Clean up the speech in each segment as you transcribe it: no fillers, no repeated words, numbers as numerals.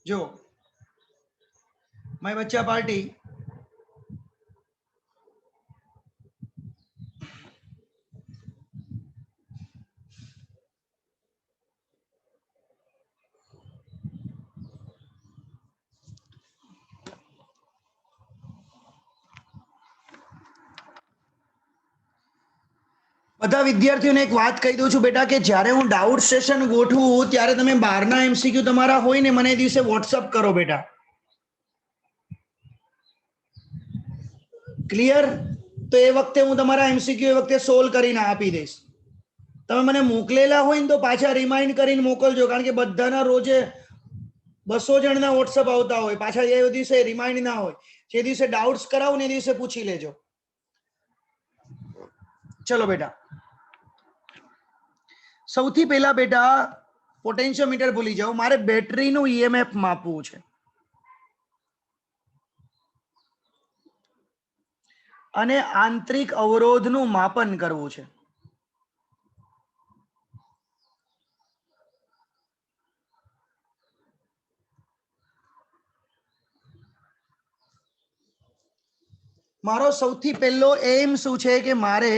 जो माय बच्चा पार्टी બધા વિદ્યાર્થીઓને એક વાત કહી દઉં છું બેટા કે જ્યારે હું ડાઉટ સેશન ગોઠવું ત્યારે તમે બહારના એમસીક્યુ તમારા હોય ને મને એ દિવસે વોટ્સઅપ કરો બેટા. ક્લિયર? તો એ વખતે હું તમારા એમસીક્યુ એ વખતે સોલ્વ કરીને આપી દઈશ. તમે મને મોકલેલા હોય ને તો પાછા રિમાઇન્ડ કરીને મોકલજો, કારણ કે બધાના રોજે 200 જણના વોટ્સઅપ આવતા હોય, પાછા એ દિવસે રિમાઇન્ડ ના હોય. જે દિવસે ડાઉટ્સ કરાવું ને એ દિવસે પૂછી લેજો. ચલો બેટા, સૌથી પહેલા બેટા પોટેન્શિયોમીટર ભૂલી જાઓ, મારે બેટરીનું ઈએમએફ માપવું છે અને આંતરિક અવરોધનું માપન કરવું છે. મારો સૌથી પહેલો એમ શું છે કે મારે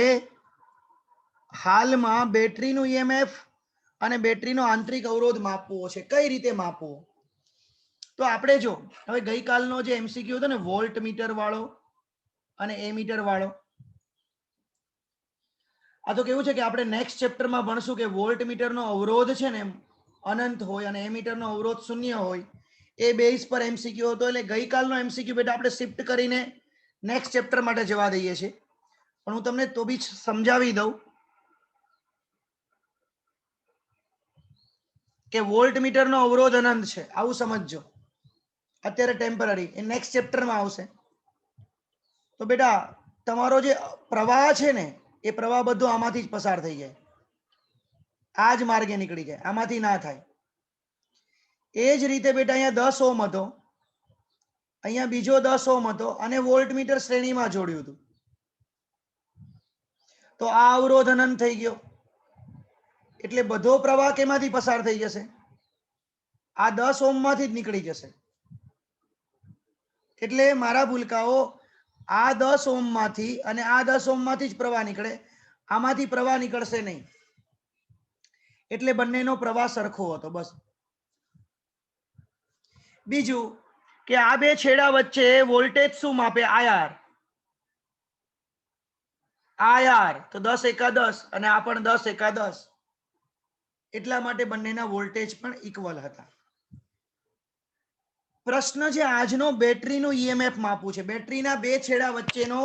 હાલમાં બેટરીનું ઈએમએફ અને બેટરીનો આંતરિક અવરોધ માપવો છે. કઈ રીતે માપવો? તો આપણે જો હવે ગઈકાલનો જે એમસીક્યુ હતો ને વોલ્ટ મીટર વાળો અને એમીટર વાળો, આ તો કેવું છે કે આપણે નેક્સ્ટ ચેપ્ટરમાં ભણશું કે વોલ્ટ મીટરનો અવરોધ છે ને અનંત હોય અને એમીટરનો અવરોધ શૂન્ય હોય. એ બેઝ પર એમસીક્યુ હતો. એટલે ગઈકાલનો એમસીક્યુ બેટા આપણે શિફ્ટ કરીને નેક્સ્ટ ચેપ્ટર માટે જવા દઈએ છીએ. પણ હું તમને તો બી સમજાવી દઉં કે વોલ્ટ મીટરનો અવરોધ અનંત છે, આવું સમજજો. અત્યારે ટેમ્પરરી, એ નેક્સ્ટ ચેપ્ટરમાં આવશે. તો બેટા તમારો જે પ્રવાહ છે ને એ પ્રવાહ બધો આમાંથી જ પસાર થઈ જાય, આ જ માર્ગે નીકળી જાય, આમાંથી ના થાય. એ જ રીતે બેટા અહીંયા 10 ઓહ્મ હતો, અહીંયા બીજો 10 ઓહ્મ હતો અને વોલ્ટ મીટર શ્રેણીમાં જોડ્યું હતું. તો આ અવરોધ અનંત થઈ ગયો, એટલે બધો પ્રવાહ કેમાંથી પસાર થઈ જશે? આ 10 ઓહ્મ માંથી જ નીકળી જશે. એટલે મારા ભૂલકાઓ આ 10 ઓહ્મ માંથી અને આ 10 ઓહ્મ માંથી જ પ્રવાહ નીકળે, આમાંથી પ્રવાહ નીકળશે નહીં. એટલે બંનેનો પ્રવાહ સરખો હતો. બસ. બીજું કે આ બે છેડા વચ્ચે વોલ્ટેજ શું માપે? આઈઆર. આઈઆર તો 10 એકા 10 અને આ પણ 10 એકા 10, એટલા માટે બંનેના વોલ્ટેજ પણ ઇક્વલ હતા. પ્રશ્ન છે આજનો બેટરીનું ઈએમએફ માપવું છે. બેટરીના બે છેડા વચ્ચેનો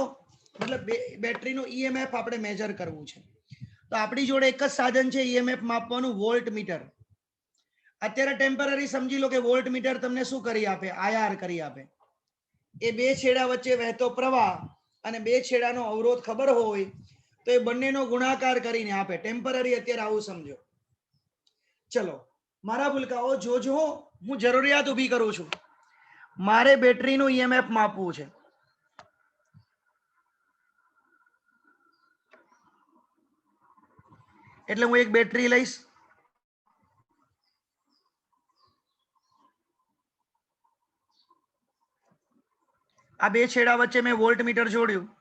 મતલબ બેટરીનું ઈએમએફ આપણે મેજર કરવું છે. તો આપણી જોડે એક જ સાધન છે ઈએમએફ માપવાનું, વોલ્ટ મીટર. અત્યારે ટેમ્પરરી સમજી લો કે વોલ્ટ મીટર તમને શું કરી આપે? આઈઆર કરી આપે. એ બે છેડા વચ્ચે વહેતો પ્રવાહ અને બે છેડાનો અવરોધ ખબર હોય તો એ બંનેનો ગુણાકાર કરીને આપે. ટેમ્પરરી અત્યારે આવું સમજો. ચલો મારા ભૂલકાઓ જોજો, હું જરૂરિયાત ઊભી કરું છું. મારે બેટરીનું ઈએમએફ માપવું છે. એટલે હું એક બેટરી લઈશ, આ બે છેડા વચ્ચે મેં વોલ્ટ મીટર જોડ્યું.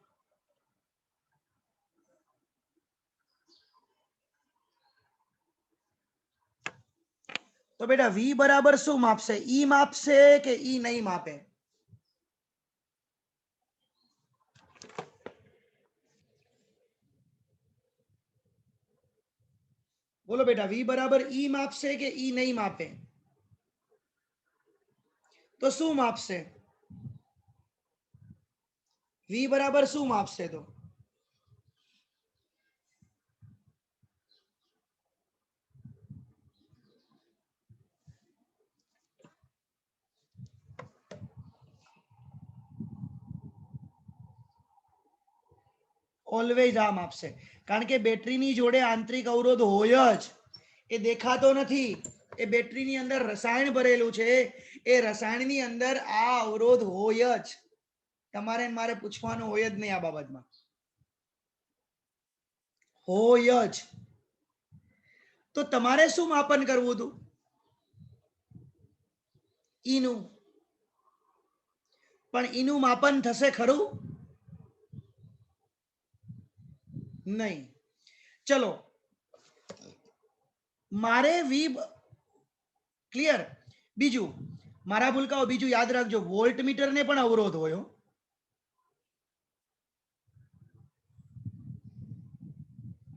તો બેટા V બરાબર શું માપશે? ઈ માપશે કે ઈ નહીં માપે? બોલો બેટા, V બરાબર ઈ માપશે કે ઈ નહીં માપે? તો શું માપશે? V બરાબર શું માપશે? તો ઓલવેઝ આ માપશે, કારણ કે બેટરીની જોડે આંતરિક અવરોધ હોય જ. એ દેખાતો નથી, એ બેટરીની અંદર રસાયણ ભરેલું છે. એ રસાયણની અંદર આ અવરોધ હોય જ. તમારે મારે પૂછવાનું હોય જ નહીં આ બાબતમાં, હોય જ. તો તમારે શું માપન કરવું હતું? ઈનું, પણ ઈનું માપન થશે ખરું? નહીં. ચલો, મારે વી ક્લિયર. બીજું મારા ભૂલકાઓ બીજું યાદ રાખજો, વોલ્ટ મીટર ને પણ અવરોધ હોય.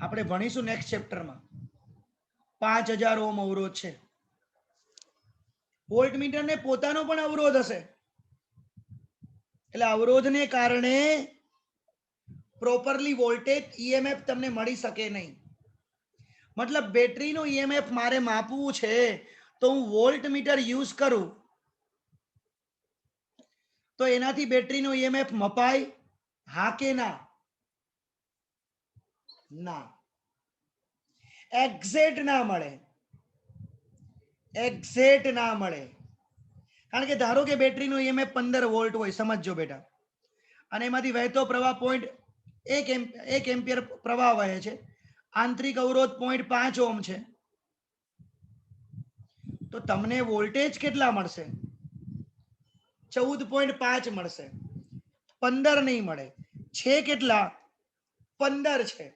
આપણે ભણીશું નેક્સ્ટ ચેપ્ટરમાં. 5000 ઓમ અવરોધ છે. વોલ્ટ મીટર ને પોતાનો પણ અવરોધ હશે, એટલે અવરોધને કારણે પ્રોપરલી વોલ્ટેજ ઈએમએફ તમને મળી શકે નહીં. મતલબ બેટરીનો ઈએમએફ મારે માપવું છે તો હું વોલ્ટ મીટર યુઝ કરું તો એનાથી બેટરીનો ઈએમએફ મપાય? હા કે ના? ના, એક્ઝેક્ટ ના મળે, એક્ઝેક્ટ ના મળે. કારણ કે ધારો કે બેટરીનો ઈએમએફ 15 વોલ્ટ હોય, સમજજો બેટા, અને એમાંથી વહેતો પ્રવાહ 1 એમ્પિયર પ્રવાહ વહે છે, આંતરિક અવરોધ 0.5 ઓમ છે, તો તમને વોલ્ટેજ કેટલા મળશે? 14.5 મળશે, 15 નહીં મળે. છે કેટલા? 15 છે,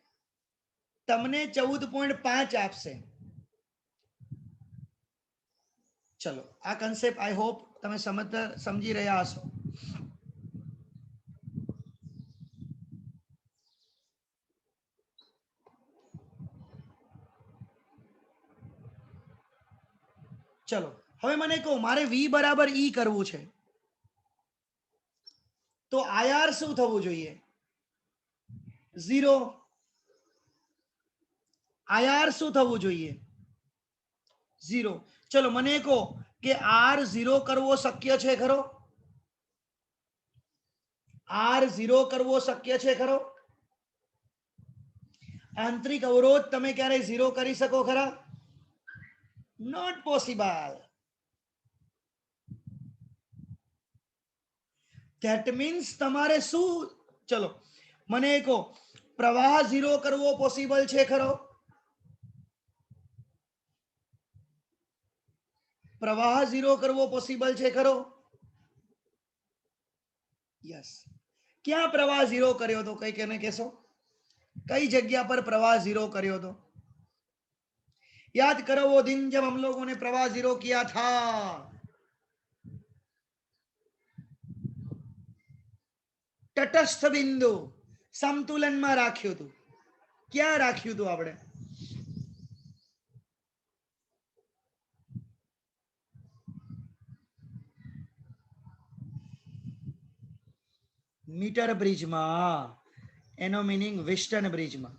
તમને 14.5 આપશે. ચલો, આ કન્સેપ્ટ આઈ હોપ તમે સમજી રહ્યા હશો. ચલો, હવે મને કહો, મારે V બરાબર E કરવું છે તો IR શું થવું જોઈએ? 0. IR શું થવું જોઈએ? 0. ચલો મને કહો કે R0 કરવો શક્ય છે ખરો? R0 કરવો શક્ય છે ખરો? આંતરિક અવરોધ તમે ક્યારે 0 કરી શકો ખરા? Not possible. ધેટ મીન્સ તમારે શું? ચલો મને કહો, પ્રવાહ 0 કરવો પોસિબલ છે ખરો? પ્રવાહ 0 કરવો પોસિબલ છે ખરો? યસ. ક્યાં પ્રવાહ 0 કર્યો તો? કઈ કેને કહેશો? કઈ जगह पर प्रवाह 0 કર્યો તો? याद करो वो दिन जब हम लोगों ने प्रवाह 0 किया था. તટસ્થ બિંદુ સમતુલનમાં રાખ્યું હતું. ક્યાં રાખ્યું હતું આપણે? મીટર બ્રિજમાં. એનો મીનિંગ વિસ્ટન બ્રિજમાં.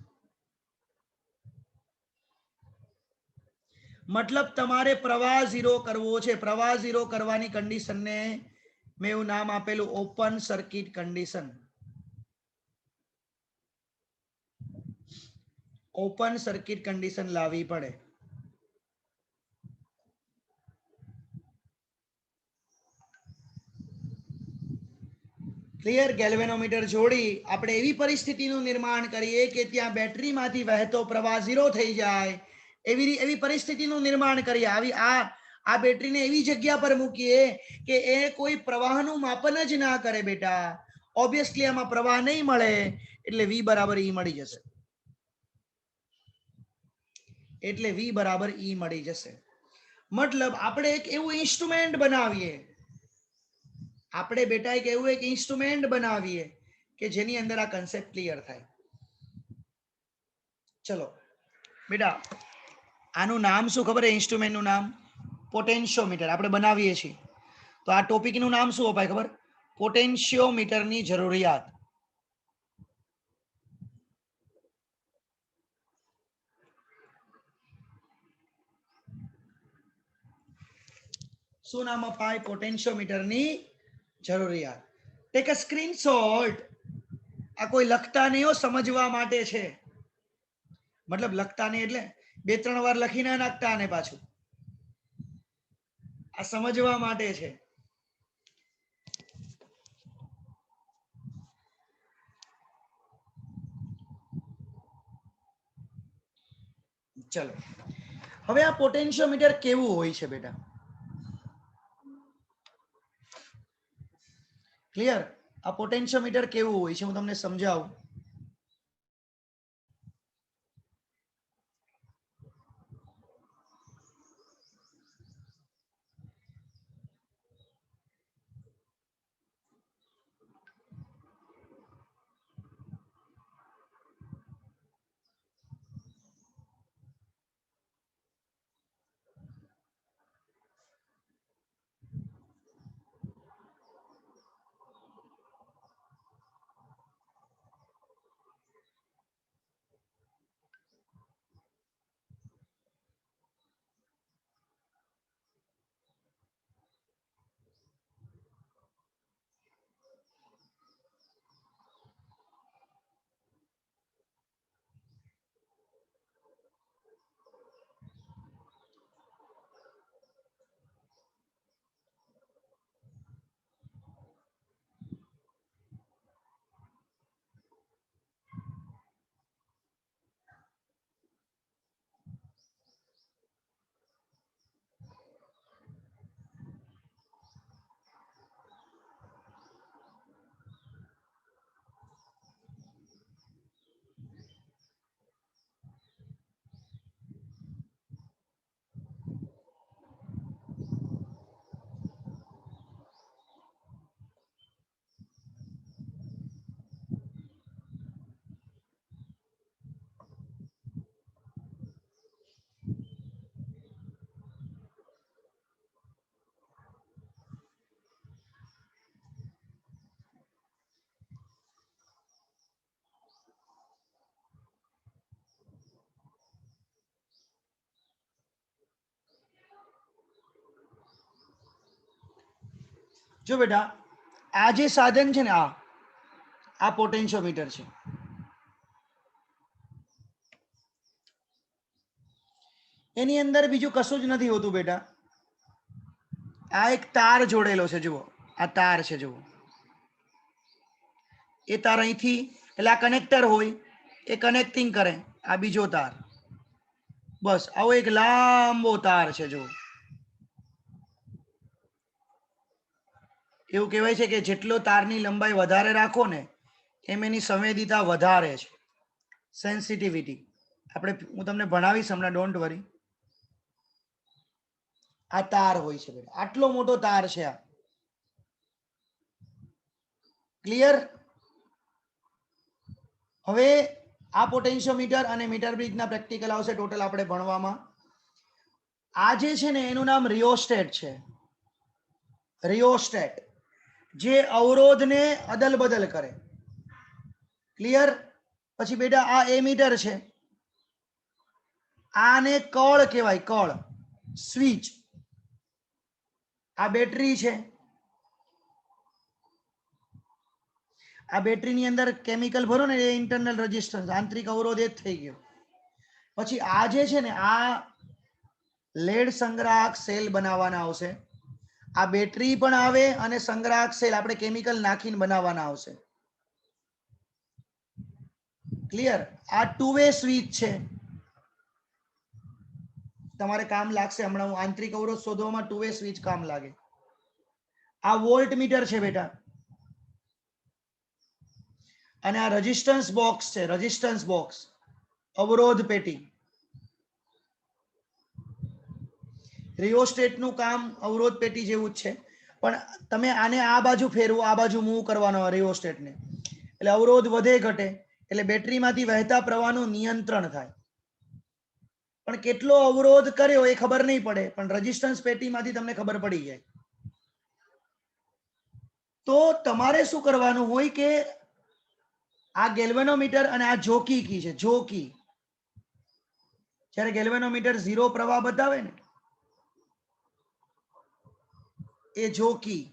મતલબ તમારે પ્રવાહ 0 કરવો છે. પ્રવાહ 0 કરવાની કન્ડિશનને મેં એવું નામ આપેલું open circuit condition. Open circuit condition લાવવી પડે. ક્લિયર? ગેલ્વેનોમીટર જોડી આપણે એવી પરિસ્થિતિનું નિર્માણ કરીએ કે ત્યાં બેટરીમાંથી વહેતો પ્રવાહ 0 થઈ જાય, એવી પરિસ્થિતિનું નિર્માણ કરીએ. આ બેટરીને એવી જગ્યા પર મૂકીએ કે એ કોઈ પ્રવાહનું માપન જ ના કરે બેટા. ઓબ્વિયસલી આમાં પ્રવાહ નહીં મળે, એટલે V બરાબર E મળી જશે. એટલે V બરાબર E મળી જશે. મતલબ આપણે એક એવું ઇન્સ્ટ્રુમેન્ટ બનાવીએ, આપણે બેટા એક એવું એક ઇન્સ્ટ્રુમેન્ટ બનાવીએ કે જેની અંદર આ કન્સેપ્ટ ક્લિયર થાય. ચલો બેટા, આનું નામ શું ખબર? ઇન્સ્ટ્રુમેન્ટનું નામ પોટેન્શિયોમીટર. આપણે બનાવીએ છીએ તો આ ટોપિકનું નામ શું અપાય ખબર? પોટેન્શિયોમીટરની જરૂરિયાત. શું નામ અપાય? પોટેન્શિયોમીટરની જરૂરિયાત. Take a screenshot. આ કોઈ લખતા નહીં હો, સમજવા માટે છે. મતલબ લખતા નહીં એટલે 2-3 વાર લખી ના નાખતા આને પાછું. આ સમજવા માટે છે. ચલો, હવે આ પોટેન્શિયોમીટર કેવું હોય છે બેટા? ક્લિયર? આ પોટેન્શિયોમીટર કેવું હોય છે હું તમને સમજાવું. જો બેટા આ જે સાધન છે ને આ પોટેન્શિયોમીટર છે. એની અંદર બીજું કશું જ નથી હોતું બેટા. આ એક તાર જોડેલો છે જુઓ, આ તાર છે જુઓ, એ તાર અહીંથી એટલે આ કનેક્ટર હોય એ કનેક્ટિંગ કરે, આ બીજો તાર, બસ આવો એક લાંબો તાર છે જુઓ. એવું કહેવાય છે કે જેટલો તારની લંબાઈ વધારે રાખો ને એમ એની સંવેદિતા વધારે છે, સેન્સિટિવિટી. હું તમને ભણાવીશ હમણાં, ડોન્ટ વરી. આ તાર હોય છે બેટા, આટલો મોટો તાર છે આ. ક્લિયર? હવે આ પોટેન્શિયોમીટર અને મીટર બ્રિજના પ્રેક્ટિકલ આવશે ટોટલ આપણે ભણવામાં. આ જે છે ને એનું નામ રિયોસ્ટેટ છે. રિયોસ્ટેટ જે અવરોધને અદલ બદલ કરે. ક્લિયર? પછી બેટા આ એમીટર છે, આને કળ કહેવાય, કળ, સ્વિચ. આ બેટરી છે, આ બેટરીની અંદર કેમિકલ ભરો ને એ ઇન્ટરનલ રેઝિસ્ટન્સ, આંતરિક અવરોધ એ જ થઈ ગયો. પછી આ જે છે ને આ લેડ સંગ્રાહક સેલ બનાવવાના આવશે. આ બેટરી પણ આવે અને સંગ્રાહક સેલ આપણે કેમિકલ નાખીને બનાવવાના આવશે. ક્લિયર? આ ટુ વે સ્વિચ છે, તમારે કામ લાગશે હમણાં. હું આંતરિક અવરોધ શોધવામાં ટુ વે સ્વિચ કામ લાગે. આ વોલ્ટ મીટર છે બેટા, અને આ રેઝિસ્ટન્સ બોક્સ છે, રેઝિસ્ટન્સ બોક્સ, અવરોધ પેટી. રિયોસ્ટેટનું કામ અવરોધ પેટી જેવું જ છે, પણ તમે આને આ બાજુ ફેરવો, આ બાજુ મૂવ કરવાનો રિયોસ્ટેટને, એટલે અવરોધ વધે ઘટે, એટલે બેટરીમાંથી વહેતા પ્રવાહનું નિયંત્રણ થાય. પણ કેટલો અવરોધ કર્યો એ ખબર નહીં પડે, પણ રેઝિસ્ટન્સ પેટીમાંથી તમને ખબર પડી જાય. તો તમારે શું કરવાનું હોય કે આ ગેલ્વેનોમીટર અને આ જોકી કી છે, જોકી. જ્યારે ગેલ્વેનોમીટર 0 પ્રવાહ બતાવે ને એ જોકી,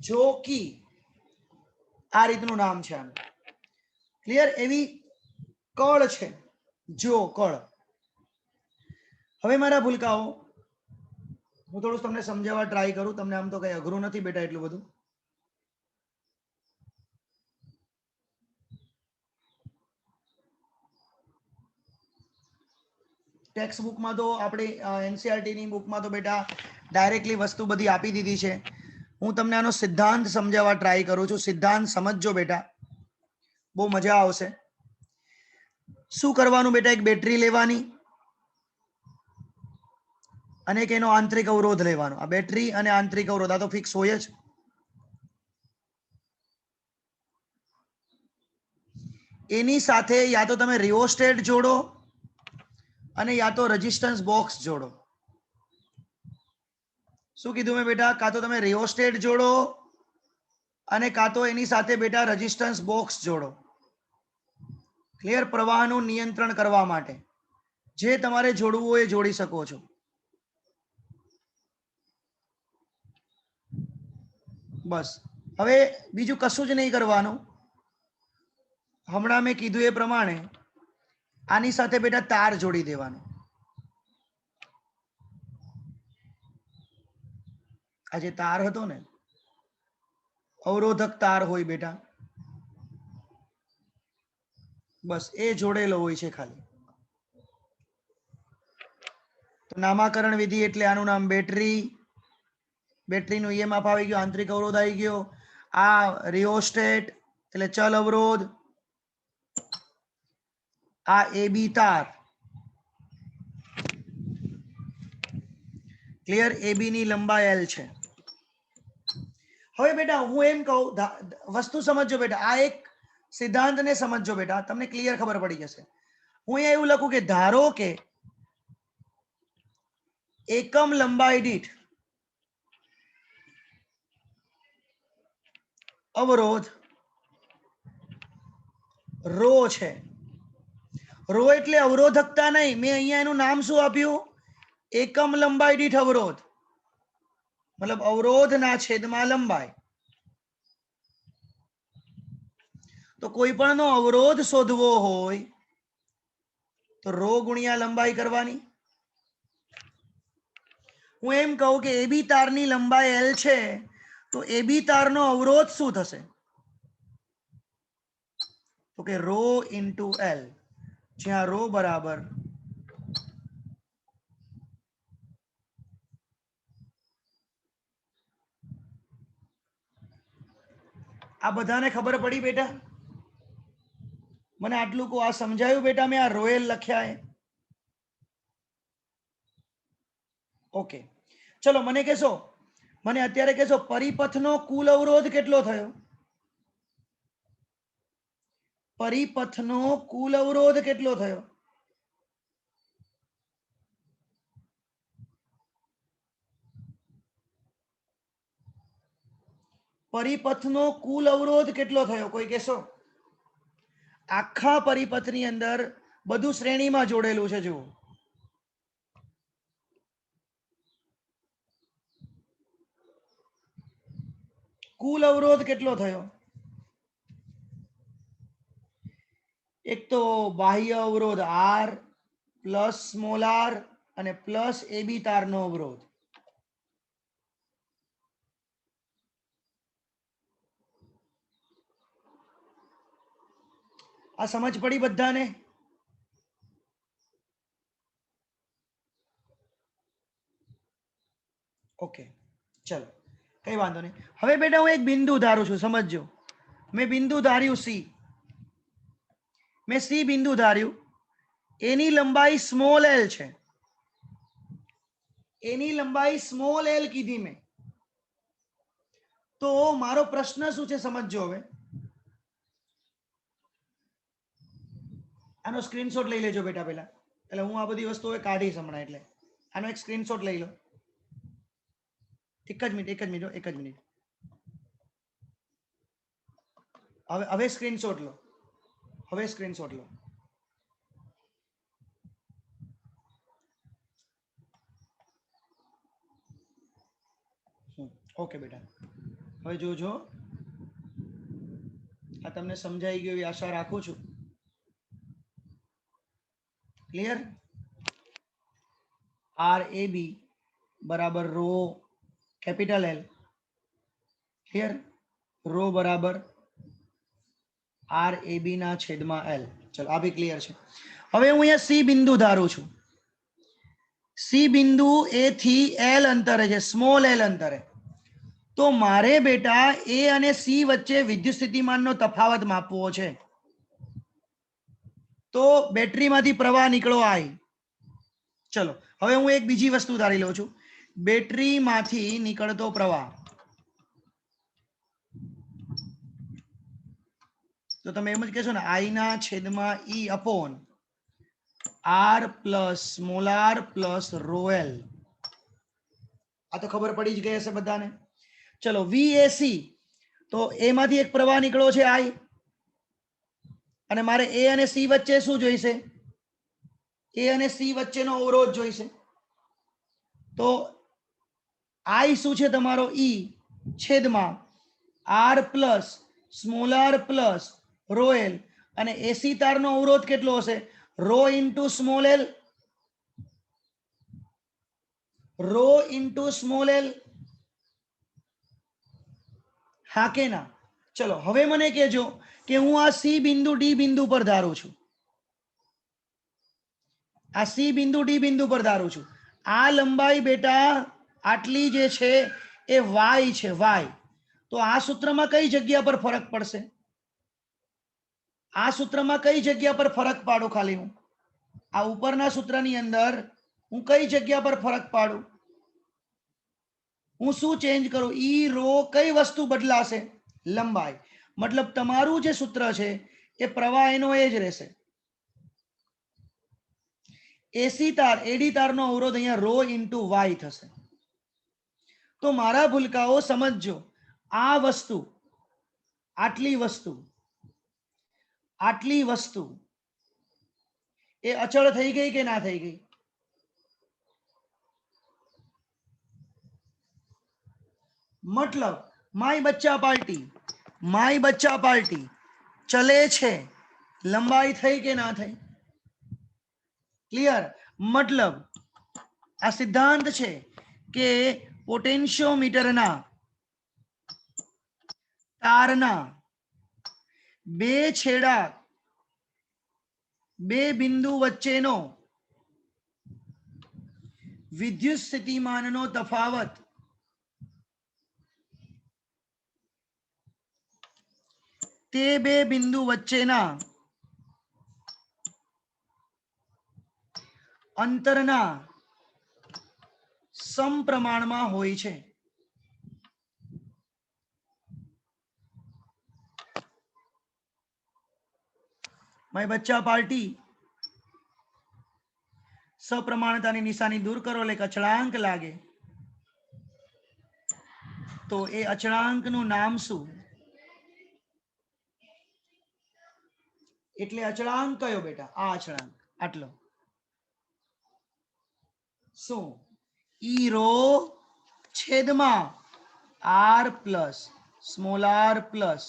જોકી આ રીતનું નામ છે આનું. ક્લિયર? એવી કળ છે, જો કળ. હવે મારા ભૂલકાઓ હું થોડું તમને સમજાવવા ટ્રાય કરું. તમને આમ તો કઈ અઘરું નથી બેટા એટલું બધું. ટેક્સ્ટ બુકમાં તો આપણે એનસીઆરટી ની બુકમાં તો બેટા ડાયરેક્ટલી વસ્તુ બધી આપી દીધી છે. હું તમને આનો સિદ્ધાંત સમજાવવા ટ્રાય કરું છું. સિદ્ધાંત સમજજો બેટા, બહુ મજા આવશે. શું કરવાનું બેટા? એક બેટરી લેવાની અને એક એનો આંતરિક અવરોધ લેવાનો. આ બેટરી અને આંતરિક અવરોધ આ તો ફિક્સ હોય જ. એની સાથે યા તો તમે રિઓસ્ટેટ જોડો અને યા તો રેઝિસ્ટન્સ બોક્સ જોડો. શું કીધું મેં બેટા? કાં તો તમે રિઓસ્ટેટ જોડો અને કાં તો એની સાથે બેટા રેઝિસ્ટન્સ બોક્સ જોડો. ક્લિયર? પ્રવાહનું નિયંત્રણ કરવા માટે જે તમારે જોડવું હોય એ જોડી શકો છો. બસ, હવે બીજું કશું જ નહીં કરવાનું. હમણાં મેં કીધું એ પ્રમાણે આની સાથે બેટા તાર જોડી દેવાનો. આ જે તાર હતો ને, અવરોધક તાર હોય બેટા, બસ એ જોડેલો હોય છે ખાલી. તો નામાકરણ વિધિ એટલે આનું નામ બેટરી. બેટરીનું ઈએમએફ આવી ગયો, આંતરિક અવરોધ આવી ગયો. આ રિઓસ્ટેટ એટલે ચલ અવરોધ. આ એબી તાર. ક્લિયર? એબી ની લંબાઈ એલ છે. હવે બેટા હું એમ કહું, વસ્તુ સમજો બેટા, આ એક સિદ્ધાંતને સમજો બેટા, તમને ક્લિયર ખબર પડી જશે. હું અહીંયા એવું લખું કે ધારો કે એકમ લંબાઈ દીઠ અવરોધ રો છે. રો એટલે અવરોધકતા નહીં, મેં અહીંયા એનું નામ શું આપ્યું? એકમ લંબાઈ દીઠ અવરોધ, મતલબ અવરોધના છેદમાં લંબાઈ. તો કોઈ પણ નો અવરોધ શોધવો હોય તો રો ગુણ્યા લંબાઈ કરવાની. હું એમ કહું કે એબી તારની લંબાઈ એલ છે, તો એબી તારનો અવરોધ શું થશે? તો કે રો ઇન્ટુ એલ, જ્યાં રો બરાબર આ બધાને ખબર પડી બેટા? મને આટલું કો, આ સમજાયું બેટા? મેં આ રોયલ લખ્યા એ. ઓકે, ચલો મને કહેશો, મને અત્યારે કહેશો પરિપથનો કુલ અવરોધ કેટલો થયો? પરિપથનો કુલ અવરોધ કેટલો થયો? પરિપથનો કુલ અવરોધ કેટલો થયો? કોઈ કહેશો? આખા પરિપથની અંદર બધું શ્રેણીમાં જોડેલું છે. જુઓ, કુલ અવરોધ કેટલો થયો? એક તો બાહ્ય અવરોધ આર પ્લસ સ્મોલ આર અને પ્લસ એબી તારનો અવરોધ. આ સમજ પડી બધાને? ઓકે, ચલો કઈ વાંધો નહીં. હવે બેટા હું એક બિંદુ ધારું છું, સમજજો. મેં બિંદુ ધાર્યું સી, મેં સી બિંદુ ધાર્યું, એની લંબાઈ સ્મોલ એલ છે. એની લંબાઈ સ્મોલ એલ કીધી મેં. તો મારો પ્રશ્ન શું છે સમજજો. હવે આનો સ્ક્રીનશોટ લઈ લેજો બેટા પેલા, એટલે હું આ બધી વસ્તુઓ કાઢીશ હમણાં. એટલે આનો એક સ્ક્રીનશોટ લઈ લો. એક જ મિનિટ. હવે સ્ક્રીનશોટ લો. ઓકે બેટા, હવે જોજો. આ તમને સમજાઈ ગયું એવી આશા રાખું છું. ક્લિયર? આર એ બી બરાબર rho capital L. Clear? Rho બરાબર આર એ બી ના છેદમાં એલ. ચલો આ બી ક્લિયર છે. હવે હું અહીંયા સી બિંદુ ધારું છું. સી બિંદુ એ થી એલ અંતરે છે, સ્મોલ એલ અંતરે. તો મારે બેટા એ અને સી વચ્ચે વિદ્યુત સ્થિતિમાનનો તફાવત માપવો છે. તો બેટરીમાંથી પ્રવાહ નીકળો આઈ. ચલો હવે હું એક બીજી વસ્તુ ધારી લઉં છું. બેટરીમાંથી નીકળતો પ્રવાહ, તો તમે એમ જ કહેશો ને, આઈ ના છેદમાં E upon R plus small r plus rho L. આ તો ખબર પડી જ ગઈ હશે બધાને. ચલો વીએસી, તો એમાંથી એક પ્રવાહ નીકળ્યો છે આઈ, અને મારે એ અને સી વચ્ચે શું જોઈશે? એ અને સી વચ્ચેનો અવરોધ જોઈશે. તો આઈ શું છે તમારો? ઈ છેદમાં R plus small r plus rho L, અને એસી તારનો અવરોધ કેટલો હશે? Rho into small l, rho into small l. હા કે ના? ચલો હવે મને કહેજો કે હું આ સી બિંદુ ડી બિંદુ પર ધારું છું. આ સી બિંદુ ડી બિંદુ પર ધારું છું. આ લંબાઈ બેટા આટલી જે છે એ વાય છે, વાય. તો આ સૂત્રમાં કઈ જગ્યા પર ફરક પડશે? આ સૂત્રમાં કઈ જગ્યા પર ફરક પાડું? ખાલી હું આ ઉપરના સૂત્રની અંદર હું કઈ જગ્યા પર ફરક પાડું? હું શું ચેન્જ કરું? ઈ રો કઈ વસ્તુ બદલાશે? લંબાઈ. મતલબ તમારું જે સૂત્ર છે એ પ્રવાહ એનો એ જ રહેશે. એસી તાર એડી તારનો અવરોધ અહીંયા રો ઇન્ટુ વાય થશે. તો મારા ભૂલકાઓ સમજજો, આ વસ્તુ, આટલી વસ્તુ, આટલી વસ્તુ એ અચળ થઈ ગઈ કે ના થઈ ગઈ? મતલબ માય બચ્ચા પાર્ટી ચલે છે, લંબાઈ થઈ કે ના થઈ? ક્લિયર? મતલબ આ સિદ્ધાંત છે કે પોટેન્શિયોમીટરના તારના બે છેડા, બે બિંદુ વચ્ચેનો વિદ્યુત સ્થિતિમાનનો તફાવત તે બે બિંદુ વચ્ચેના અંતરના સમપ્રમાણમાં હોય છે. માય બચ્ચા પાર્ટી, સપ્રમાણતાની નિશાની દૂર કરો એટલે અચળાંક લાગે. તો એ અચળાંકનું નામ શું? એટલે અચળાંક કયો બેટા? આ અચળાંક આટલો. શું? ઈ રો છેદમાં R plus small r plus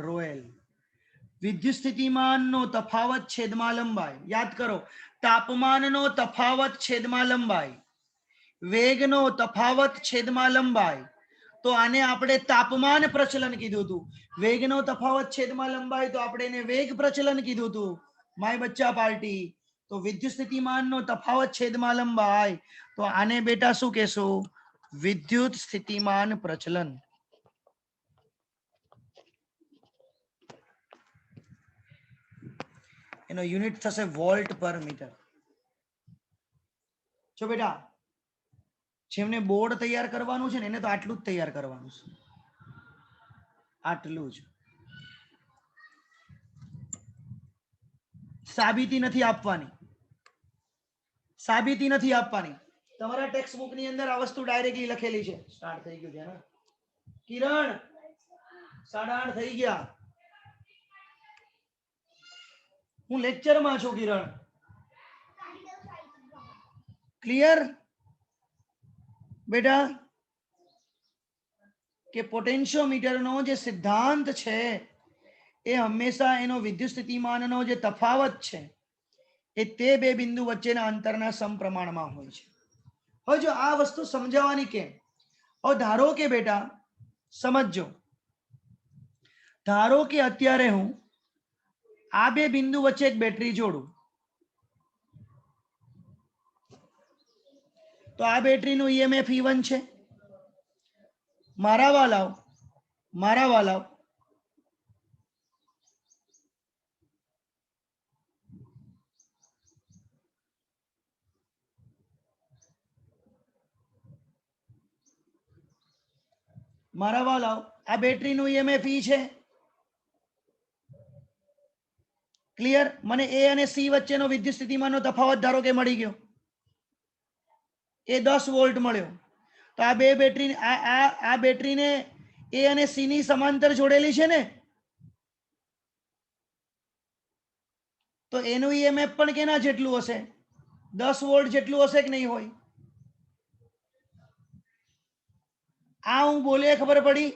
rho L. વિદ્યુત સ્થિતિમાનનો તફાવત છેદમાં લંબાઈ. યાદ કરો, તાપમાનનો તફાવત છેદમાં લંબાઈ, વેગનો તફાવત છેદમાં લંબાઈ. તો આને આપણે તાપમાન પ્રચલન કીધું હતું. વેગનો તફાવત છેદમાં લંબાઈ, તો આપણે એને વેગ પ્રચલન કીધું હતું. માય બચ્ચા પાર્ટી, તો વિદ્યુત સ્થિતિમાનનો તફાવત છેદમાં લંબાઈ, તો આને બેટા શું કહેશું? વિદ્યુત સ્થિતિમાન પ્રચલન. એનો યુનિટ થશે વોલ્ટ પર મીટર. જો બેટા જેમને બોર્ડ તૈયાર કરવાનું છે ને એને તો આટલું જ તૈયાર કરવાનું છે, આટલું જ. સાબિતી નથી આપવાની, સાબિતી નથી આપવાની. તમારા ટેક્સ્ટ બુક ની અંદર આ વસ્તુ ડાયરેક્ટલી લખેલી છે. સ્ટાર્ટ થઈ ગયું છે ને કિરણ? 8:30 થઈ ગયા. હું લેક્ચરમાં છું કિરણ. ક્લિયર બેટા? કે પોટેન્શિયોમીટરનો જે સિદ્ધાંત છે એ હંમેશા એનો વિદ્યુત સ્થિતિમાનનો જે તફાવત છે એ તે બે બિંદુ વચ્ચેના અંતરના સમપ્રમાણમાં હોય છે. હવે જો આ વસ્તુ સમજાવવાની કેમ? હવે ધારો કે બેટા સમજજો, ધારો કે અત્યારે હું આ બે બિંદુ વચ્ચે એક બેટરી જોડું. તો આ બેટરીનું ઈએમએફ E1 છે. મારા વાલાઓ આ બેટરીનું ઈએમએફ E છે. ક્લિયર? મને એ અને સી વચ્ચેનો વિદ્યુત સ્થિતિમાનનો તફાવત ધારો કે મળી ગયો, એ 10 વોલ્ટ મળ્યો. તો આ બે બેટરી આ બેટરીને એ અને સી ની સમાંતર જોડેલી છે ને, તો એનું ઈએમએફ પણ કેના જેટલું હશે? 10 વોલ્ટ જેટલું હશે કે નહીં હોય? આ હું બોલ્યો ખબર પડી?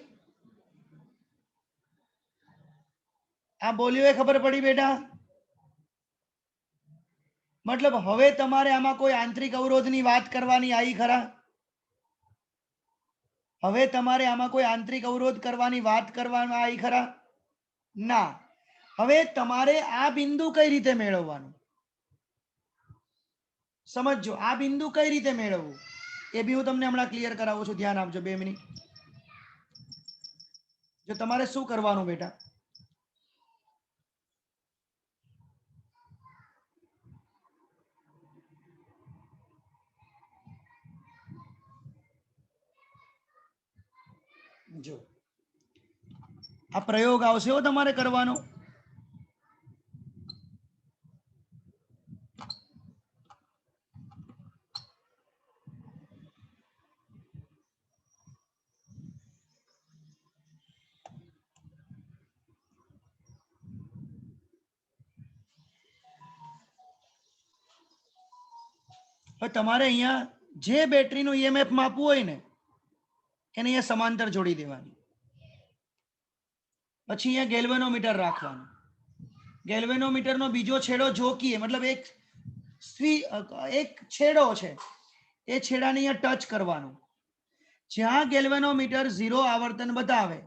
આ બોલ્યો એ ખબર પડી બેટા? મતલબ હવે તમારે આમાં કોઈ આંતરિક અવરોધની વાત કરવાની આવી ખરા? હવે તમારે આમાં કોઈ આંતરિક અવરોધ કરવાની વાત કરવામાં આવી ખરા? ના. હવે તમારે આ બિંદુ કઈ રીતે મેળવવાનું સમજો. આ બિંદુ કઈ રીતે મેળવવું એ બી હું તમને હમણાં ક્લિયર કરાવું છું. ધ્યાન આપજો 2 મિનિટ. જો તમારે શું કરવાનું બેટા, જો આ પ્રયોગ આવશે હો તમારે કરવાનો. તમારે અહીંયા જે બેટરીનું ઈએમએફ માપવું હોય ને એને અહીંયા સમાંતર જોડી દેવાની. પછી અહીંયા ગેલ્વેનોમીટર રાખવાનું. ગેલ્વેનોમીટરનો બીજો છેડો જોકીએ, મતલબ એક છેડો છે, એ છેડાને અહીંયા ટચ કરવાનું. જ્યાં ગેલ્વેનોમીટર 0 આવર્તન બતાવે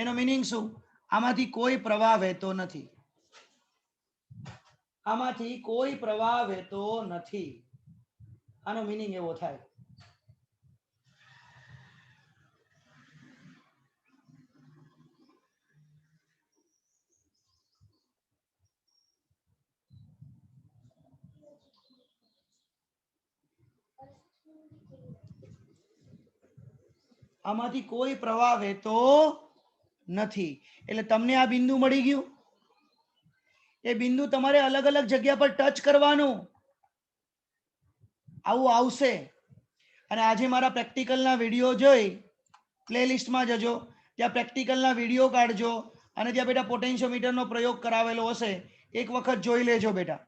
એનો મીનિંગ શું? આમાંથી કોઈ પ્રવાહ વહેતો નથી. આમાંથી કોઈ પ્રવાહ વહેતો નથી. આનો મીનિંગ એવો થાય. આમાંથી કોઈ પ્રવાહ વહેતો નથી. એટલે તમને આ બિંદુ મળી ગયું. એ બિંદુ તમારે અલગ અલગ જગ્યા પર ટચ કરવાનું. આવું આવશે. અને આજે મારા પ્રેક્ટિકલના વિડીયો જોઈ પ્લેલિસ્ટમાં જજો, ત્યાં પ્રેક્ટિકલના વિડીયો કાઢજો અને ત્યાં બેટા પોટેન્શિયોમીટરનો પ્રયોગ કરાવેલો હશે, એક વખત જોઈ લેજો બેટા.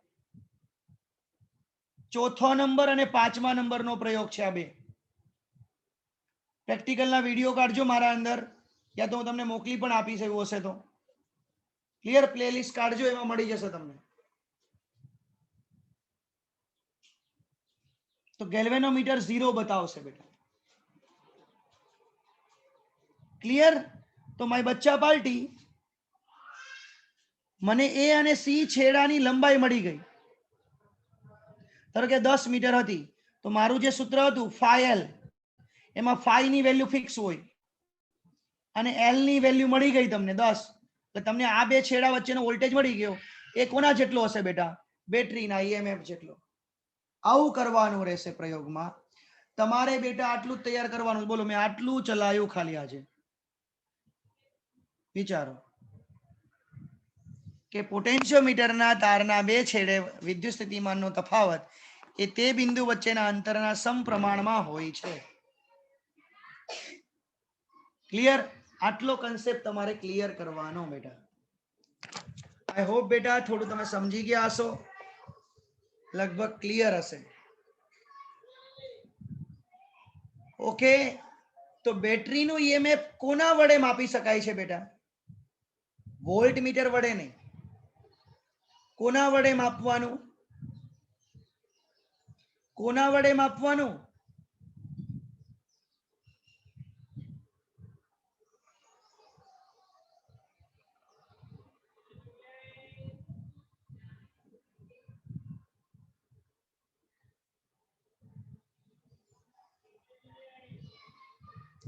4થા નંબર અને 5મા નંબરનો પ્રયોગ છે આ બે. પ્રેક્ટિકલના વિડીયો કાઢજો મારા અંદર, યા તો હું તમને મોકલી પણ આપીશ એવું હશે તો. ક્લિયર? પ્લેલિસ્ટ કાઢજો, એમાં મળી જશે તમને. તો ગેલ્વેનોમીટર 0 બતાવશે બેટા. ક્લિયર? તો મારી બચ્ચા પાર્ટી, મને એ અને સી છેડાની લંબાઈ મળી ગઈ. ધારો કે 10 મીટર હતી, તો મારું જે સૂત્ર હતું φl, એમાં φ ની વેલ્યુ ફિક્સ હોય અને l ની વેલ્યુ મળી ગઈ તમને 10. તો તમને આ બે છેડા વચ્ચેનો વોલ્ટેજ મળી ગયો. એ કોના જેટલો હશે બેટા? બેટરીના ઈએમએફ જેટલો. આવું કરવાનું રહેશે પ્રયોગમાં. તમારે બેટા આટલું જ તૈયાર કરવાનું. બોલો, મેં આટલું ચલાવ્યું ખાલી આજે. વિચારો કે પોટેન્શિયોમીટરના તારના બે છેડે વિદ્યુત સ્થિતિમાનનો તફાવત એ તે બિંદુ વચ્ચેના અંતરના સમપ્રમાણમાં હોય છે. ક્લિયર? આટલો કન્સેપ્ટ તમારે ક્લિયર કરવાનો બેટા. આઈ હોપ બેટા થોડું તમે સમજી ગયા હશો, લગભગ ક્લિયર હશે. ઓકે. તો બેટરીનું ઈએમએફ કોના વડે માપી શકાય છે બેટા? વોલ્ટ મીટર વડે નહીં. કોના વડે માપવાનું? કોના વડે માપવાનું?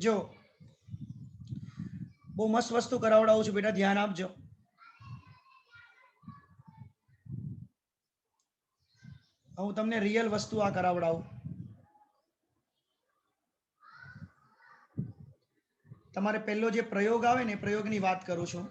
જો બહુ મસ્ત વસ્તુ કરાવડાવું છું બેટા, ધ્યાન આપજો. હું તમને રિયલ વસ્તુ આ કરાવડાવું. તમારે પહેલો જે પ્રયોગ આવે ને પ્રયોગની વાત કરું છું.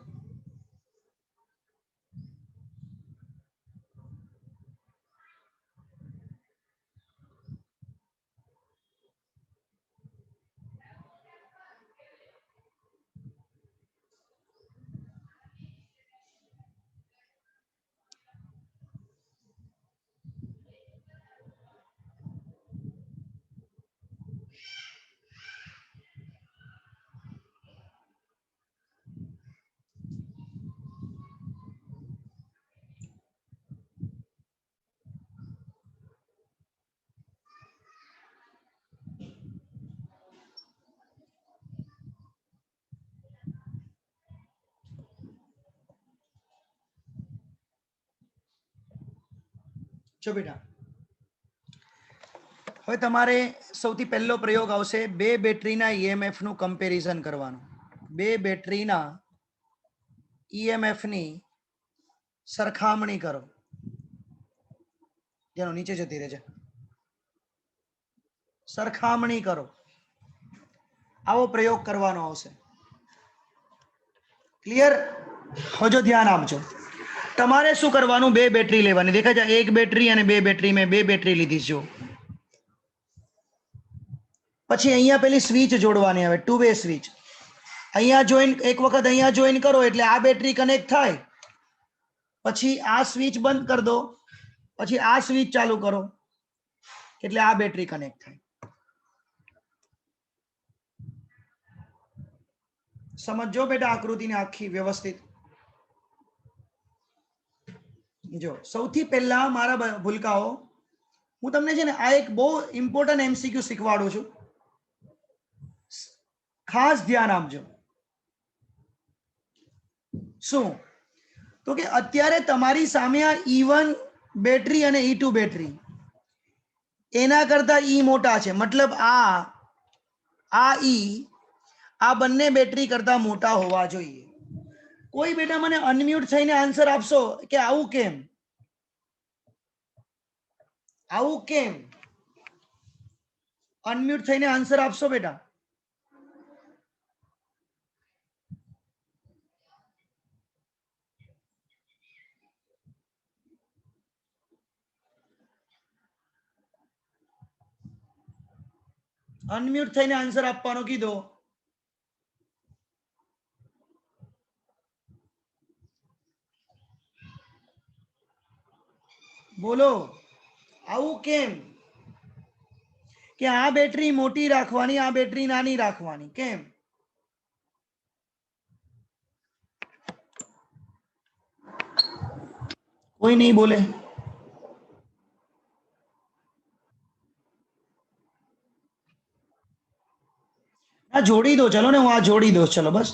જો બેટા, હવે તમારે સૌથી પહેલો પ્રયોગ આવશે બે બેટરીના ઈએમએફ નું કમ્પેરિઝન કરવાનું. બે બેટરીના ઈએમએફ ની સરખામણી કરો. જેનો નીચે જતી રહે છે, સરખામણી કરો. આવો પ્રયોગ કરવાનો આવશે. ક્લિયર? હજો ધ્યાન આપજો. તમારે શું કરવાનું, બે બેટરી લેવાની. દેખાય છે એક બેટરી અને બે બેટરી. મેં બે બેટરી લીધી છે. પછી અહીંયા પેલી સ્વિચ જોડવાની આવે, ટુ વે સ્વિચ. અહીંયા જોઈન, એક વખત અહીંયા જોઈન કરો એટલે આ બેટરી કનેક્ટ થાય. પછી આ સ્વિચ બંધ કરી દો, પછી આ સ્વિચ ચાલુ કરો એટલે આ બેટરી કનેક્ટ થાય. સમજો બેટા આકૃતિને આખી વ્યવસ્થિત. જો સૌથી પહેલા મારા ભૂલકાઓ, હું તમને છે ને આ એક બહુ ઇમ્પોર્ટન્ટ એમસીક્યુ શીખવાડું છું. ખાસ ધ્યાન આપજો. શું તો કે અત્યારે તમારી સામે આ E1 બેટરી અને E2 બેટરી એના કરતા E મોટા છે. મતલબ આ E આ બંને બેટરી કરતા મોટા હોવા જોઈએ. કોઈ બેટા મને અનમ્યુટ થઈને આન્સર આપશો કે આવું કેમ? આવું કેમ? અનમ્યુટ થઈને આન્સર આપશો બેટા. અનમ્યુટ થઈને આન્સર આપવાનો કીધો. બોલો આવું કેમ કે આ બેટરી મોટી રાખવાની, આ બેટરી નાની રાખવાની? કેમ? કોઈ નહીં બોલે. આ જોડી દો, ચલો ને હું આ જોડી દો. ચલો બસ,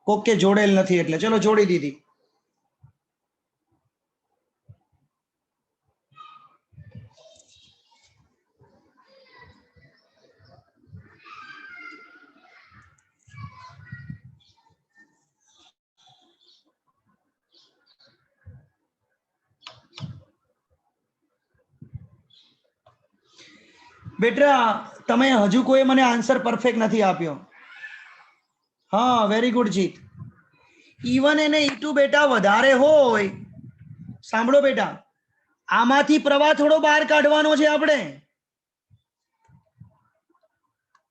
કોક કે જોડેલ નથી એટલે ચલો જોડી દીધી. બેટા તમે હજુ કોઈ મને આન્સર પરફેક્ટ નથી આપ્યો. હા, વેરી ગુડ જીત. E1 અને E2 બેટા વધારે હોય, સાંભળો બેટા, આમાંથી પ્રવાહ થોડો બહાર કાઢવાનો છે.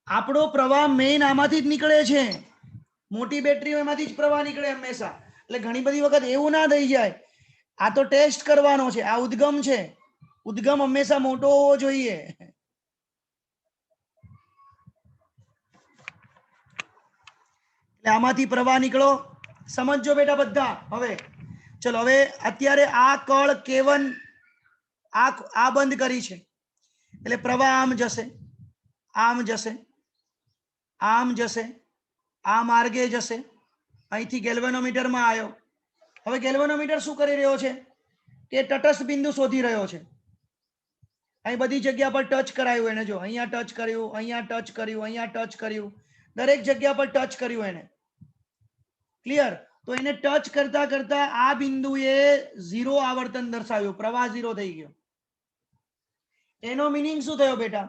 આપણો પ્રવાહ મેઇન આમાંથી જ નીકળે છે. મોટી બેટરીઓ એમાંથી જ પ્રવાહ નીકળે હંમેશા. એટલે ઘણી બધી વખત એવું ના થઈ જાય. આ તો ટેસ્ટ કરવાનો છે. આ ઉદ્ગમ છે. ઉદ્ગમ હંમેશા મોટો હોવો જોઈએ. એટલે આમાંથી પ્રવાહ નીકળો. સમજો બેટા બધા. હવે ચલો, હવે અત્યારે આ કળ K1 આ બંધ કરી છે એટલે પ્રવાહ આમ જશે, આમ જશે, આમ જશે, આ માર્ગે જશે. અહીંથી ગેલ્વેનોમીટરમાં આવ્યો. હવે ગેલ્વેનોમીટર શું કરી રહ્યો છે કે તટસ્થ બિંદુ શોધી રહ્યો છે. અહીં બધી જગ્યા પર ટચ કરાયું એને. જો અહીંયા ટચ કર્યું, અહીંયા ટચ કર્યું, અહીંયા ટચ કર્યું. દરેક જગ્યા પર ટચ કર્યું એને, ક્લિયર? તો એને ટચ કરતા કરતા આ બિંદુએ 0 આવર્તન દર્શાવ્યું, પ્રવાહ 0 થઈ ગયો. એનો મીનિંગ શું થયો બેટા?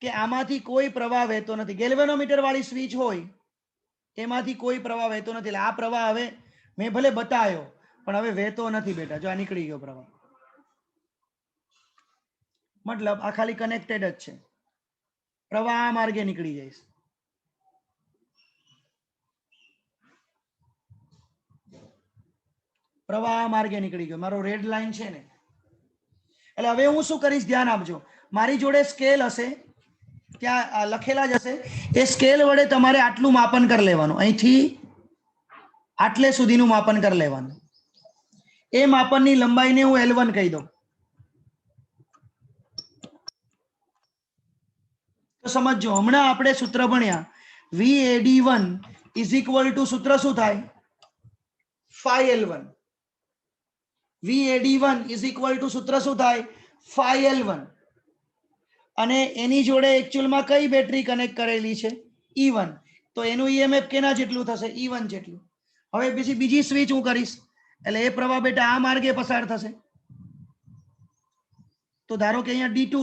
કે આમાંથી કોઈ પ્રવાહ વહેતો નથી. ગેલ્વેનોમીટર વાળી સ્વિચ હોય એમાંથી કોઈ પ્રવાહ વહેતો નથી. એટલે આ પ્રવાહ હવે મેં ભલે બતાવ્યો પણ હવે વહેતો નથી બેટા. જો આ નીકળી ગયો પ્રવાહ, મતલબ આ ખાલી કનેક્ટેડ જ છે. પ્રવાહ આ માર્ગે નીકળી જાય. પ્રવાહ આ માર્ગે નીકળી ગયો, મારો રેડ લાઈન છે ને. એટલે હવે હું શું કરીશ, ધ્યાન આપજો. મારી જોડે સ્કેલ હશે, ત્યાં લખેલા જ હશે. એ સ્કેલ વડે તમારે આટલું માપન કરી લેવાનું, અહીંથી આટલે સુધીનું માપન કરી લેવાનું. એ માપનની લંબાઈને હું L1 કહી દઉં. તો સમજો, હમણાં આપણે સૂત્ર ભણ્યા VAD1 ઇઝ ઇક્વલ ટુ, સૂત્ર શું થાય? phi L1. VAD1 is equal to સૂત્ર શું થાય? phi L1. અને એની જોડે એકચ્યુઅલમાં કઈ બેટરી કનેક્ટ કરેલી છે? E1. તો એનું EMF કેના જેટલું થશે? E1 જેટલું. હવે પછી બીજી સ્વિચ હું કરીશ એટલે એ પ્રવાહ બેટા આ માર્ગે પસાર થશે. તો ધારો કે અહીંયા D2,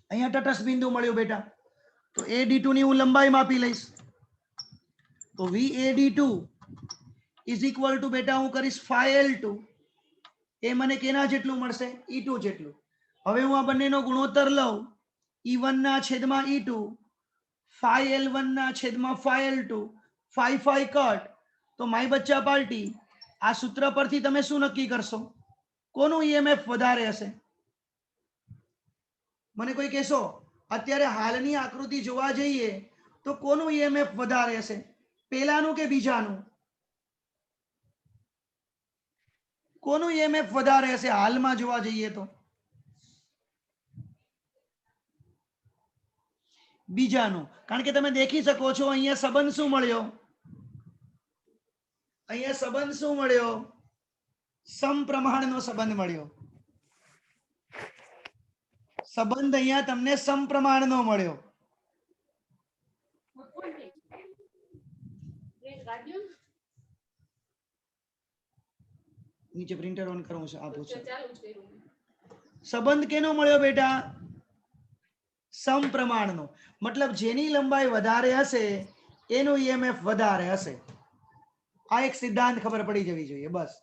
અહીંયા તટસ્થ બિંદુ મળ્યું બેટા, તો એ D2 ની હું લંબાઈ માપી લઈશ. તો VAD2 ઇઝ ઇક્વલ ટુ બેટા હું કરીશ phi L2. એ મને કેના જેટલું મળશે? E2 જેટલું. હવે હું આ બંનેનો ગુણોત્તર લઉં, E1 ના છેદમાં E2, phi L1 ના છેદમાં phi L2, phi phi cut. તો માય બચ્ચા પાર્ટી, આ સૂત્ર પરથી તમે શું નક્કી કરશો? કોનું EMF વધારે હશે? મને કોઈ કહેશો? અત્યારે હાલની આકૃતિ જોવા જઈએ તો કોનું EMF વધારે હશે? પેલાનું કે બીજાનું? કોનું EMF વધારે હશે હાલમાં જોવા જઈએ તો? બીજાનું. કારણ કે તમે દેખી શકો છો અહીંયા સંબંધ શું મળ્યો? અહીંયા સંબંધ શું મળ્યો? સમપ્રમાણનો સંબંધ મળ્યો. સંબંધ અહીંયા તમને સમપ્રમાણનો મળ્યો. નીચે પ્રિન્ટર ઓન કરવું છે, આપું છે. સંબંધ કેનો મળ્યો બેટા? સમપ્રમાણનો. મતલબ જેની લંબાઈ વધારે હશે એનું EMF વધારે હશે. આ એક સિદ્ધાંત ખબર પડી જવી જોઈએ. બસ,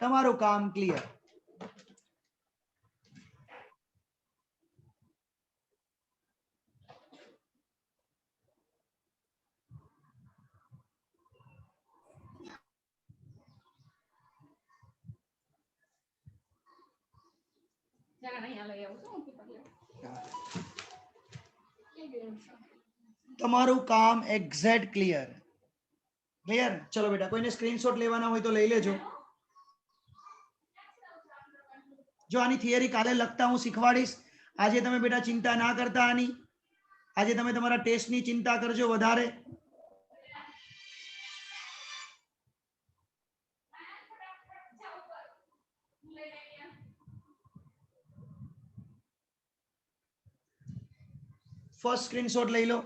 તમારું કામ ક્લિયર. તમારું કામ એક્ઝેક્ટ ક્લિયર. ક્લિયર? ચલો બેટા, કોઈને સ્ક્રીનશોટ લેવાના હોય તો લઈ લેજો. જો આની થિયરી કાલે લખતા હું શીખવાડીશ. આજે તમે બેટા ચિંતા ના કરતા આની. આજે તમે તમારા ટેસ્ટની ચિંતા કરજો વધારે. ફર્સ્ટ સ્ક્રીનશોટ લઈ લો.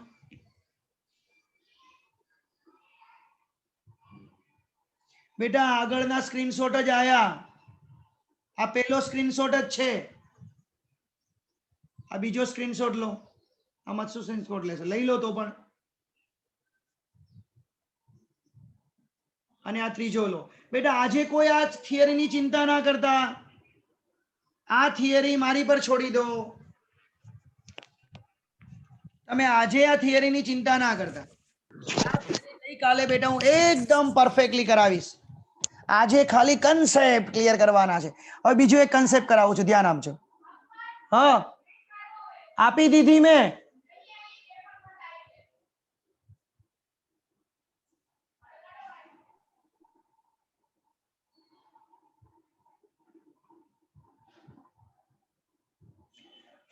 બેટા આગળના સ્ક્રીનશોટ જ આયા. આ પહેલો સ્ક્રીનશોટ જ છે. આ બીજો સ્ક્રીનશોટ લો. આમાં શું સ્ક્રીનશોટ લેશે? લઈ લો તો પણ. અને આ ત્રીજો લો. બેટા આજે કોઈ આ થિયરીની ચિંતા ના કરતા. આ થિયરી મારી પર છોડી દો. તમે આજે આ થિયરીની ચિંતા ના કરતા. ગઈકાલે બેટા હું એકદમ પરફેક્ટલી કરાવીશ. આજે ખાલી કન્સેપ્ટ ક્લિયર કરવાના છે. હવે બીજો એક કન્સેપ્ટ કરાવું છું, ધ્યાન આપજો. હા, આપી દીધી મેં.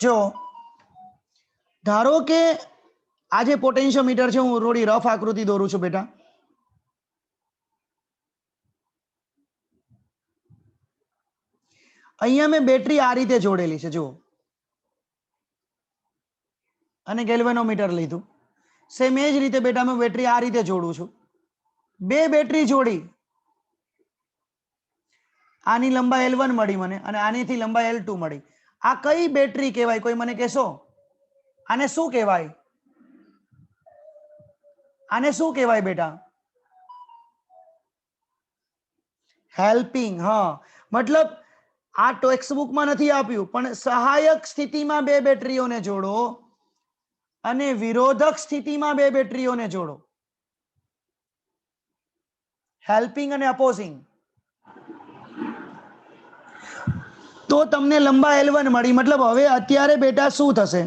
જો ધારો કે આ જે પોટેન્શિયોમીટર છે, હું થોડી રફ આકૃતિ દોરું છું બેટા. અહીંયા મેં બેટરી આ રીતે જોડેલી છે. જુઓ, અને ગેલ્વેનોમીટર લીધું. સેમ એ જ રીતે બેટા મેં બેટરી આ રીતે જોડું છું. બે બેટરી જોડી, આની લંબાઈ L1 મળી મને અને આનીથી લંબાઈ L2 મળી. આ કઈ બેટરી કહેવાય? કોઈ મને કહેશો? આને શું કહેવાય? આને શું કહેવાય બેટા? હેલ્પિંગ. હા, મતલબ આ ટેક્સ્ટ બુકમાં નથી આપ્યું, પણ સહાયક સ્થિતિમાં બે બેટરીઓને જોડો અને વિરોધક સ્થિતિમાં બે બેટરીઓને જોડો. હેલ્પિંગ અને અપોઝિંગ. તો તમને લંબાઈ L1 મળી. મતલબ હવે અત્યારે બેટા શું થશે?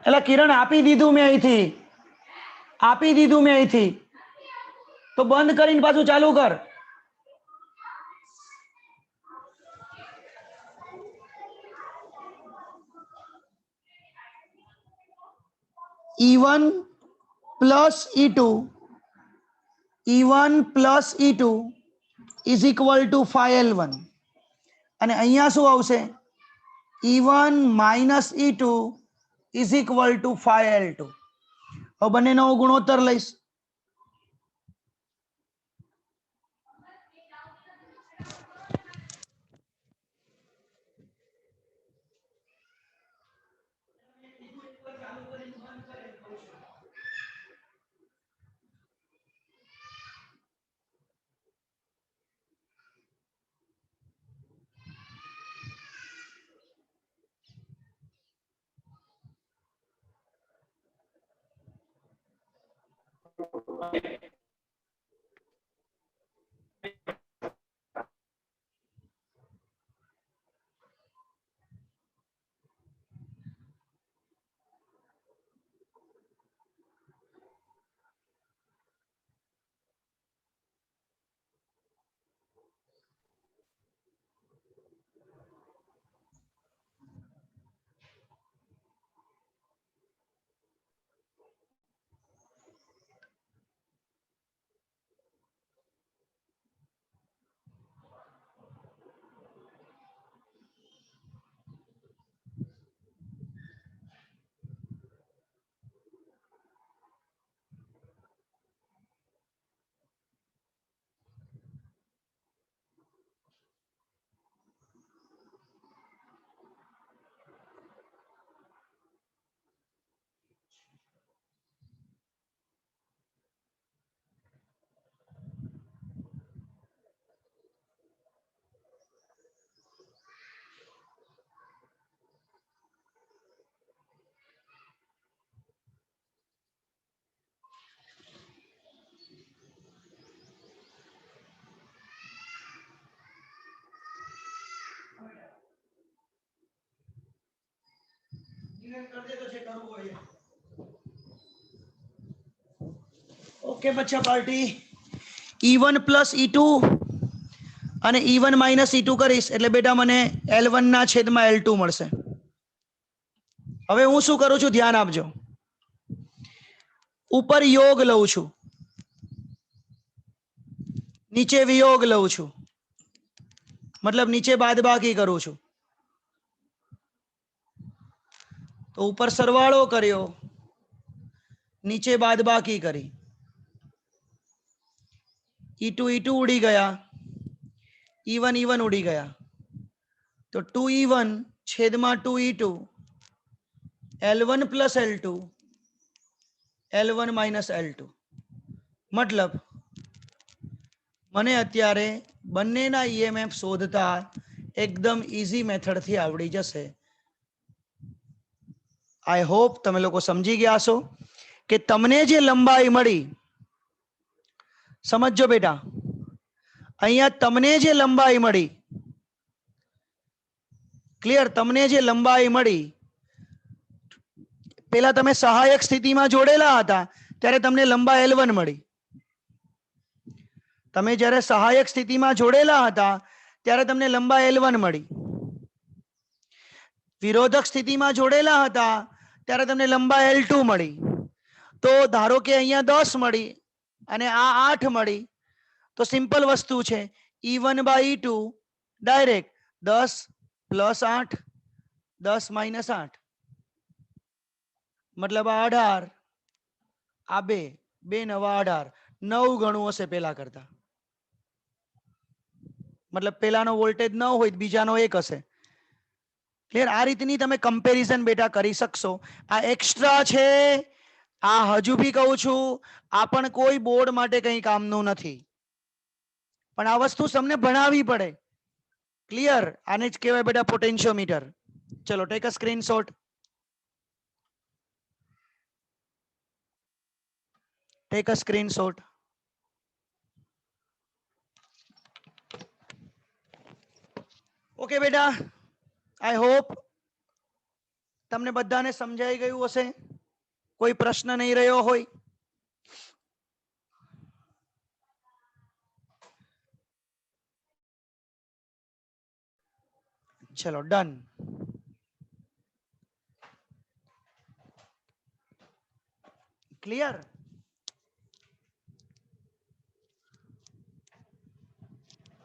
એટલે કિરણ આપી દીધું મેં અહીંથી, આપી દીધું મેં અહીંથી, તો બંધ કરીને પાછું ચાલુ કર. E1 plus E2, E1 plus E2 is equal to 5L1. અને અહીંયા શું આવશે? E1 minus E2 is equal to 5L2. હવે બંનેનો ગુણોત્તર લઈશ. ઓકે બચ્ચા પાર્ટી. E1 પ્લસ E2 અને E1 માઇનસ E2 કરીશ એટલે બેટા મને L1 ના છેદમાં L2 મળશે. હવે હું શું કરું છું? ધ્યાન આપજો. ઉપર યોગ લઉં છું, નીચે વિયોગ લઉં છું, મતલબ નીચે બાદબાકી કરું છું. તો ઉપર સરવાળો કર્યો, નીચે બાદબાકી કરી. E2 ઉડી ગયા, E1 ઉડી ગયા. તો 2E1 છેદમાં 2E2, L1 plus L2, L1 minus L2. મતલબ મને અત્યારે બંનેના EMF શોધતા એકદમ ઈઝી મેથડથી આવડી જશે. આઈ હોપ તમે લોકો સમજી ગયા છો કે તમને જે લંબાઈ મળી, સમજો બેટા, અહીંયા તમને જે લંબાઈ મળી, ક્લિયર? તમને જે લંબાઈ મળી, પેલા તમે સહાયક સ્થિતિમાં જોડેલા હતા ત્યારે તમને લંબાઈ L1 મળી. તમે જ્યારે સહાયક સ્થિતિમાં જોડેલા હતા ત્યારે તમને લંબાઈ L1 મળી. વિરોધક સ્થિતિમાં જોડેલા હતા ત્યારે તમને લંબાઈ L2 મળી. તો ધારો કે અહીંયા 10 મળી અને આ 8 મળી, તો સિમ્પલ વસ્તુ છે, E1 બાય E2 ડાયરેક્ટ 10 +8 10 - 8 મતલબ 18 આ 2 2 નવા 18 9 ગણું હશે પેલા કરતા મતલબ પેલાનો વોલ્ટેજ 9 હોય બીજાનો 1 હશે ક્લિયર આ રીતની તમે કમ્પેરિઝન બેટા કરી શકશો આ એક્સ્ટ્રા છે આ હજુ બી કહું છું આ પણ કોઈ બોર્ડ માટે કંઈ કામનું નથી પણ આ વસ્તુ તમને ભણાવવી પડે ક્લિયર આને જ કહેવાય બેટા પોટેન્શિયોમીટર ચલો take a screenshot take a screenshot okay બેટા આઈ હોપ તમને બધાને સમજાઈ ગયું હશે કોઈ પ્રશ્ન નહીં રહ્યો હોય ચલો ડન ક્લિયર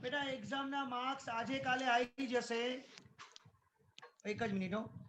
બેટા એક્ઝામના માર્ક્સ આજે કાલે આવી જશે એક જ મિનિટ હો